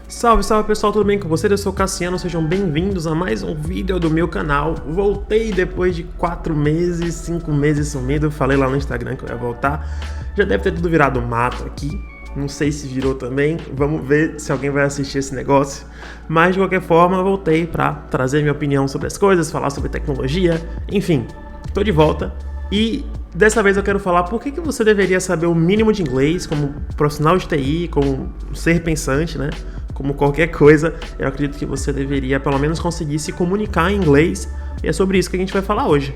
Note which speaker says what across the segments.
Speaker 1: Salve, salve pessoal, tudo bem com vocês? Eu sou o Cassiano, sejam bem-vindos a mais um vídeo do meu canal. Voltei depois de 4 meses, 5 meses sumido, falei lá no Instagram que eu ia voltar. Já deve ter tudo virado mato aqui, não sei se virou também, vamos ver se alguém vai assistir esse negócio. Mas de qualquer forma, eu voltei pra trazer minha opinião sobre as coisas, falar sobre tecnologia, enfim, tô de volta. E dessa vez eu quero falar por que você deveria saber o mínimo de inglês como profissional de TI, como ser pensante, né? Como qualquer coisa, eu acredito que você deveria pelo menos conseguir se comunicar em inglês, e é sobre isso que a gente vai falar hoje.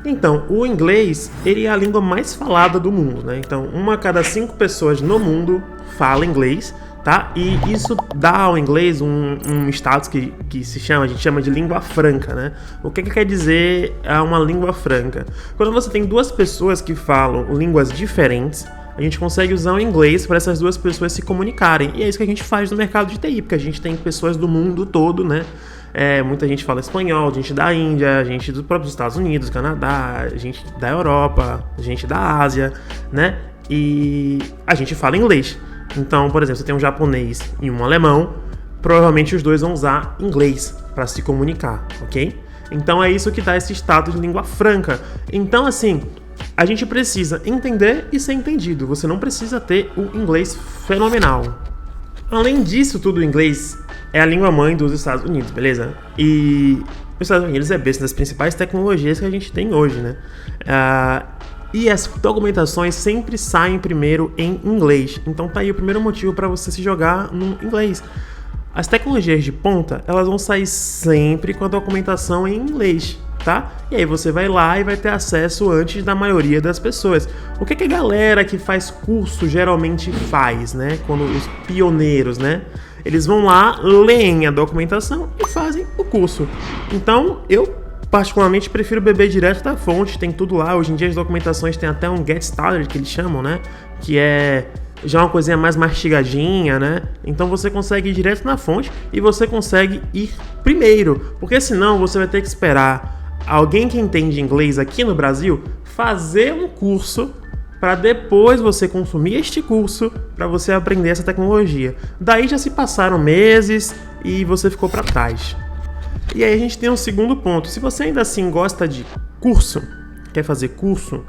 Speaker 1: Então, o inglês, ele é a língua mais falada do mundo, né? Então, 1 a cada 5 pessoas no mundo fala inglês, tá? E isso dá ao inglês um status que a gente chama de língua franca, né? O que quer dizer uma língua franca? Quando você tem 2 pessoas que falam línguas diferentes, a gente consegue usar o inglês para essas 2 pessoas se comunicarem. E é isso que a gente faz no mercado de TI, porque a gente tem pessoas do mundo todo, né? Muita gente fala espanhol, gente da Índia, gente dos próprios Estados Unidos, Canadá, gente da Europa, gente da Ásia, né? E a gente fala inglês. Então, por exemplo, você tem um japonês e um alemão, provavelmente os 2 vão usar inglês para se comunicar, ok? Então é isso que dá esse status de língua franca. Então, assim, a gente precisa entender e ser entendido. Você não precisa ter o inglês fenomenal. Além disso tudo, o inglês é a língua mãe dos Estados Unidos, beleza? E os Estados Unidos é berço das principais tecnologias que a gente tem hoje, né? E as documentações sempre saem primeiro em inglês. Então tá aí o primeiro motivo para você se jogar no inglês. As tecnologias de ponta, elas vão sair sempre com a documentação em inglês, tá? E aí você vai lá e vai ter acesso antes da maioria das pessoas. O que a galera que faz curso geralmente faz, né? Quando os pioneiros, né? Eles vão lá, leem a documentação e fazem o curso. Então, eu particularmente prefiro beber direto da fonte, tem tudo lá. Hoje em dia as documentações tem até um Get Started, que eles chamam, né? Que é já uma coisinha mais mastigadinha, né? Então você consegue ir direto na fonte e você consegue ir primeiro. Porque senão você vai ter que esperar alguém que entende inglês aqui no Brasil fazer um curso para depois você consumir este curso para você aprender essa tecnologia. Daí já se passaram meses e você ficou para trás. E aí a gente tem um segundo ponto. Se você ainda assim gosta de curso, quer fazer curso,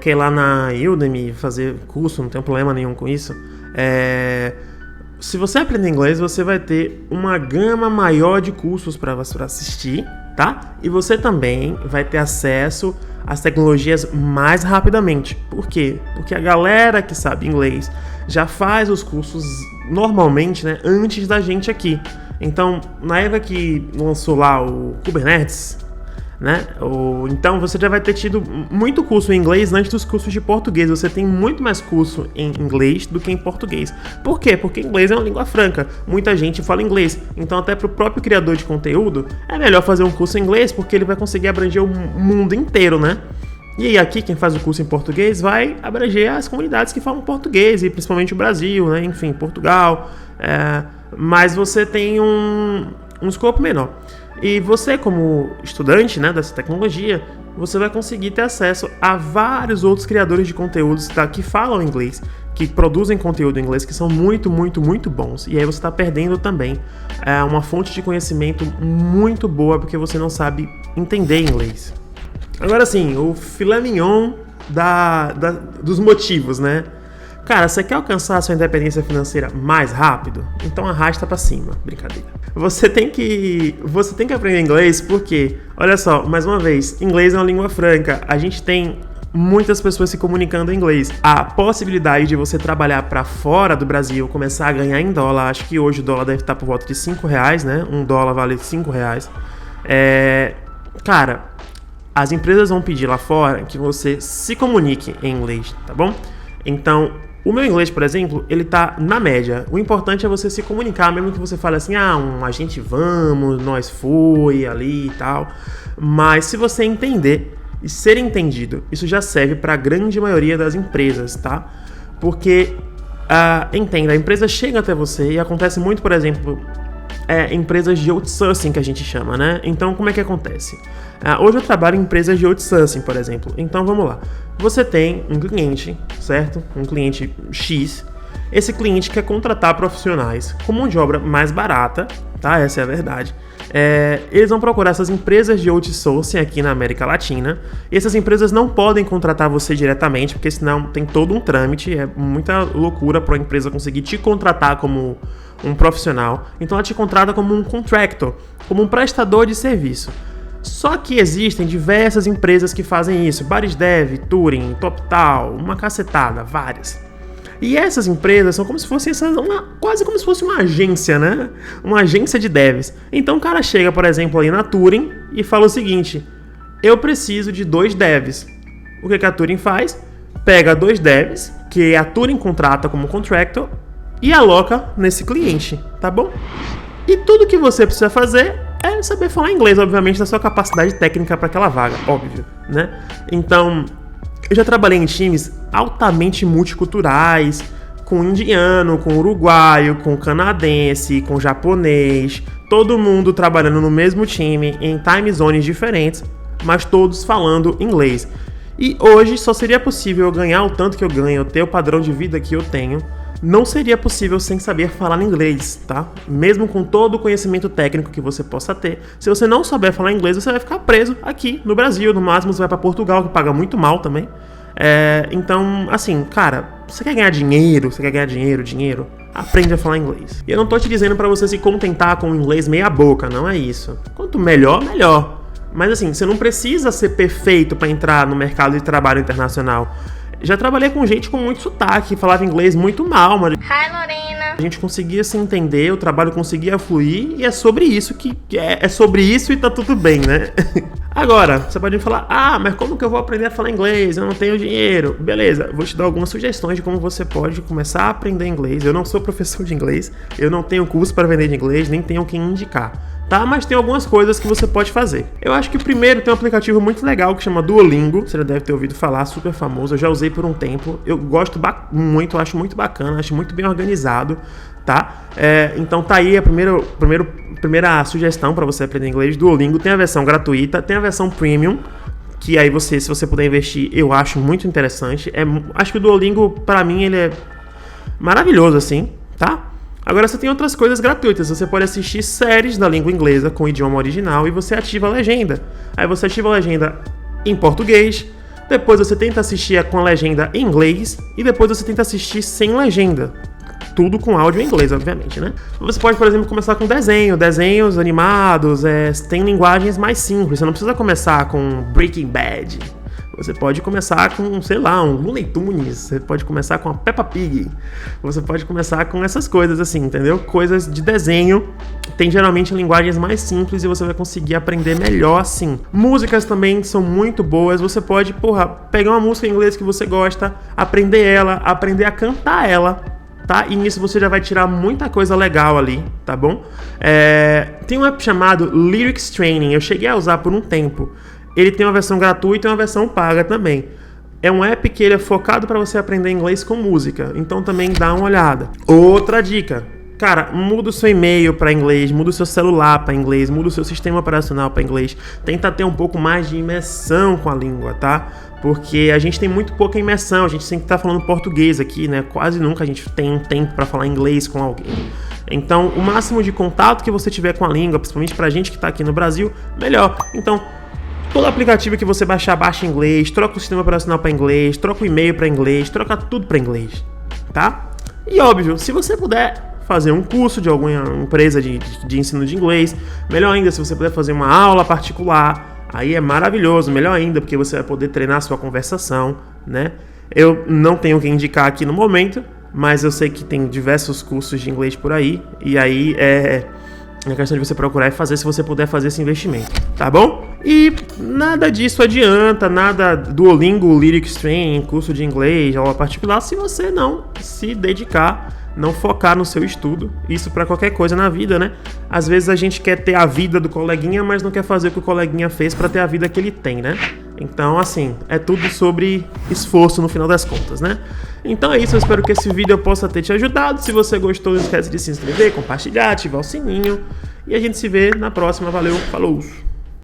Speaker 1: quer ir lá na Udemy fazer curso, não tem problema nenhum com isso. Se você aprender inglês, você vai ter uma gama maior de cursos para assistir, tá? E você também vai ter acesso às tecnologias mais rapidamente. Por quê? Porque a galera que sabe inglês já faz os cursos normalmente, né, antes da gente aqui. Então, na época que lançou lá o Kubernetes, né? Então você já vai ter tido muito curso em inglês antes dos cursos de português. Você tem muito mais curso em inglês do que em português. Por quê? Porque inglês é uma língua franca. Muita gente fala inglês. Então até para o próprio criador de conteúdo é melhor fazer um curso em inglês, porque ele vai conseguir abranger o mundo inteiro, né? E aí aqui quem faz o curso em português vai abranger as comunidades que falam português, e principalmente o Brasil, né? Enfim, Portugal. Mas você tem um escopo menor. E você, como estudante, né, dessa tecnologia, você vai conseguir ter acesso a vários outros criadores de conteúdos, tá, que falam inglês, que produzem conteúdo em inglês, que são muito, muito, muito bons. E aí você está perdendo também uma fonte de conhecimento muito boa, porque você não sabe entender inglês. Agora sim, o filé mignon dos motivos, né? Cara, você quer alcançar a sua independência financeira mais rápido? Então arrasta pra cima. Brincadeira. Você tem que aprender inglês porque, olha só, mais uma vez, inglês é uma língua franca. A gente tem muitas pessoas se comunicando em inglês. A possibilidade de você trabalhar para fora do Brasil, começar a ganhar em dólar, acho que hoje o dólar deve estar por volta de R$5, né? Um dólar vale R$5. Cara, as empresas vão pedir lá fora que você se comunique em inglês, tá bom? Então, o meu inglês, por exemplo, ele tá na média. O importante é você se comunicar, mesmo que você fale assim, a gente vamos, nós foi ali e tal. Mas se você entender e ser entendido, isso já serve para a grande maioria das empresas, tá? Porque, entenda, a empresa chega até você e acontece muito, por exemplo, empresas de outsourcing que a gente chama, né? Então, como é que acontece? Hoje eu trabalho em empresas de outsourcing, por exemplo. Então, vamos lá. Você tem um cliente, certo? Um cliente X. Esse cliente quer contratar profissionais com mão de obra mais barata, tá? Essa é a verdade. Eles vão procurar essas empresas de outsourcing aqui na América Latina. E essas empresas não podem contratar você diretamente, porque senão tem todo um trâmite. É muita loucura para a empresa conseguir te contratar como um profissional. Então ela te contrata como um contractor, como um prestador de serviço. Só que existem diversas empresas que fazem isso. Barisdev, Turing, TopTal, uma cacetada, várias. E essas empresas são como se fossem quase como se fosse uma agência, né? Uma agência de devs. Então o cara chega, por exemplo, aí na Turing e fala o seguinte: eu preciso de 2 devs. O que a Turing faz? Pega 2 devs, que a Turing contrata como contractor, e aloca nesse cliente, tá bom? E tudo que você precisa fazer é saber falar inglês, obviamente, da sua capacidade técnica para aquela vaga, óbvio, né? Então, eu já trabalhei em times altamente multiculturais, com indiano, com uruguaio, com canadense, com japonês, todo mundo trabalhando no mesmo time, em time zones diferentes, mas todos falando inglês. E hoje só seria possível eu ganhar o tanto que eu ganho, ter o padrão de vida que eu tenho, não seria possível sem saber falar inglês, tá? Mesmo com todo o conhecimento técnico que você possa ter, se você não souber falar inglês, você vai ficar preso aqui no Brasil. No máximo você vai para Portugal, que paga muito mal também. Então, assim, cara, você quer ganhar dinheiro? Você quer ganhar dinheiro? Aprende a falar inglês. E eu não tô te dizendo para você se contentar com o inglês meia boca, não é isso. Quanto melhor, melhor. Mas assim, você não precisa ser perfeito para entrar no mercado de trabalho internacional. Já trabalhei com gente com muito sotaque, falava inglês muito mal, mas
Speaker 2: Hi, Lorena.
Speaker 1: a gente conseguia se entender, o trabalho conseguia fluir, e é sobre isso que é sobre isso e tá tudo bem, né? Agora, você pode me falar: mas como que eu vou aprender a falar inglês? Eu não tenho dinheiro. Beleza, vou te dar algumas sugestões de como você pode começar a aprender inglês. Eu não sou professor de inglês, eu não tenho curso para vender de inglês, nem tenho quem indicar, tá? Mas tem algumas coisas que você pode fazer. Eu acho que o primeiro tem um aplicativo muito legal que chama Duolingo. Você já deve ter ouvido falar, super famoso. Eu já usei por um tempo. Eu gosto muito, acho muito bacana, acho muito bem organizado, tá? Então tá aí a primeira sugestão para você aprender inglês. Duolingo tem a versão gratuita, tem a versão premium, que aí se você puder investir, eu acho muito interessante. Acho que o Duolingo, para mim, ele é maravilhoso, assim, tá? Agora você tem outras coisas gratuitas. Você pode assistir séries da língua inglesa com o idioma original e você ativa a legenda. Aí você ativa a legenda em português, depois você tenta assistir com a legenda em inglês e depois você tenta assistir sem legenda. Tudo com áudio em inglês, obviamente, né? Você pode, por exemplo, começar com desenhos animados, tem linguagens mais simples. Você não precisa começar com Breaking Bad. Você pode começar com, sei lá, um Looney Tunes. Você pode começar com a Peppa Pig. Você pode começar com essas coisas assim, entendeu? Coisas de desenho. Tem geralmente linguagens mais simples e você vai conseguir aprender melhor assim. Músicas também são muito boas. Você pode, pegar uma música em inglês que você gosta, aprender ela, aprender a cantar ela, tá? E nisso você já vai tirar muita coisa legal ali, tá bom? Tem um app chamado Lyrics Training. Eu cheguei a usar por um tempo. Ele tem uma versão gratuita e uma versão paga também. É um app que ele é focado para você aprender inglês com música. Então também dá uma olhada. Outra dica. Cara, muda o seu e-mail para inglês, muda o seu celular para inglês, muda o seu sistema operacional para inglês. Tenta ter um pouco mais de imersão com a língua, tá? Porque a gente tem muito pouca imersão. A gente sempre tá falando português aqui, né? Quase nunca a gente tem um tempo para falar inglês com alguém. Então, o máximo de contato que você tiver com a língua, principalmente pra gente que tá aqui no Brasil, melhor. Então, todo aplicativo que você baixar, baixa em inglês, troca o sistema operacional para inglês, troca o e-mail para inglês, troca tudo para inglês, tá? E óbvio, se você puder fazer um curso de alguma empresa de ensino de inglês, melhor ainda se você puder fazer uma aula particular, aí é maravilhoso, melhor ainda, porque você vai poder treinar a sua conversação, né? Eu não tenho o que indicar aqui no momento, mas eu sei que tem diversos cursos de inglês por aí, e aí é questão de você procurar e fazer se você puder fazer esse investimento, tá bom? E nada disso adianta, nada Duolingo, Lyrics Training, curso de inglês, aula particular, se você não se dedicar, não focar no seu estudo. Isso para qualquer coisa na vida, né? Às vezes a gente quer ter a vida do coleguinha, mas não quer fazer o que o coleguinha fez para ter a vida que ele tem, né? Então, assim, é tudo sobre esforço no final das contas, né? Então é isso, eu espero que esse vídeo possa ter te ajudado. Se você gostou, não esquece de se inscrever, compartilhar, ativar o sininho. E a gente se vê na próxima. Valeu, falou!